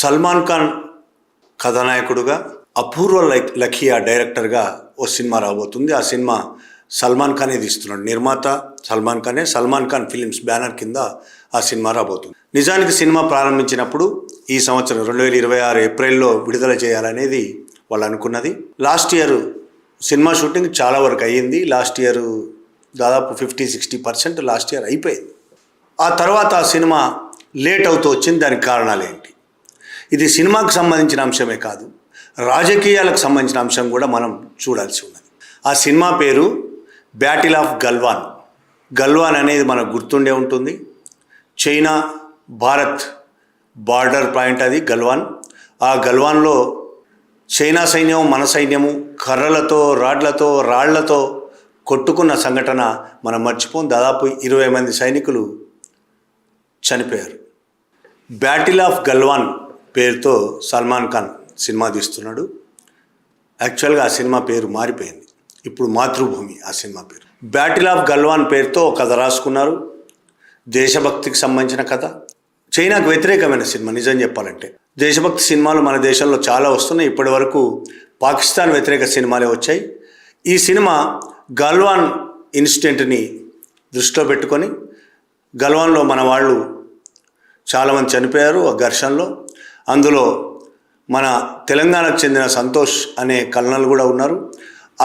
సల్మాన్ ఖాన్ కథానాయకుడుగా, అపూర్వ లఖియా డైరెక్టర్గా ఓ సినిమా రాబోతుంది. ఆ సినిమా సల్మాన్ ఖానే తీస్తున్నాడు. నిర్మాత సల్మాన్ ఖానే. సల్మాన్ ఖాన్ ఫిలిమ్స్ బ్యానర్ కింద ఆ సినిమా రాబోతుంది. నిజానికి సినిమా ప్రారంభించినప్పుడు ఈ సంవత్సరం 2026 ఏప్రిల్లో విడుదల చేయాలనేది వాళ్ళు అనుకున్నది. లాస్ట్ ఇయర్ సినిమా షూటింగ్ చాలా వరకు అయ్యింది. లాస్ట్ ఇయర్ దాదాపు 50-60% లాస్ట్ ఇయర్ అయిపోయింది. ఆ తర్వాత ఆ సినిమా లేట్ అవుతూ వచ్చింది. దానికి కారణాలు ఏంటి? ఇది సినిమాకు సంబంధించిన అంశమే కాదు, రాజకీయాలకు సంబంధించిన అంశం కూడా మనం చూడాల్సి ఉన్నది. ఆ సినిమా పేరు బ్యాటిల్ ఆఫ్ గల్వాన్. గల్వాన్ అనేది మనకు గుర్తుండే ఉంటుంది. చైనా భారత్ బార్డర్ పాయింట్ అది గల్వాన్. ఆ గల్వాన్లో చైనా సైన్యం మన సైన్యము కర్రలతో రాళ్లతో కొట్టుకున్న సంఘటన మనం మర్చిపోం. దాదాపు 20 మంది సైనికులు చనిపోయారు. బ్యాటిల్ ఆఫ్ గల్వాన్ పేరుతో సల్మాన్ ఖాన్ సినిమా తీస్తున్నాడు. యాక్చువల్గా ఆ సినిమా పేరు మారిపోయింది. ఇప్పుడు మాతృభూమి ఆ సినిమా పేరు. బ్యాటిల్ ఆఫ్ గల్వాన్ పేరుతో కథ రాసుకున్నారు. దేశభక్తికి సంబంధించిన కథ. చైనాకు వ్యతిరేకమైన సినిమా నిజం చెప్పాలంటే. దేశభక్తి సినిమాలు మన దేశంలో చాలా వస్తున్నాయి. ఇప్పటి వరకు పాకిస్తాన్ వ్యతిరేక సినిమాలే వచ్చాయి. ఈ సినిమా గల్వాన్ ఇన్సిడెంట్ని దృష్టిలో పెట్టుకొని, గల్వాన్లో మన వాళ్ళు చాలామంది చనిపోయారు ఆ ఘర్షణలో. అందులో మన తెలంగాణకు చెందిన సంతోష్ అనే కల్నల్ కూడా ఉన్నారు.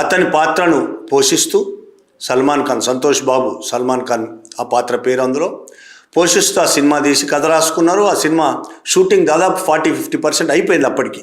అతని పాత్రను పోషిస్తూ సల్మాన్ ఖాన్, సంతోష్ బాబు సల్మాన్ ఖాన్ ఆ పాత్ర పేరు అందులో పోషిస్తూ ఆ సినిమా తీసి కథ రాసుకున్నారు. ఆ సినిమా షూటింగ్ దాదాపు 40-50% అయిపోయింది అప్పటికి.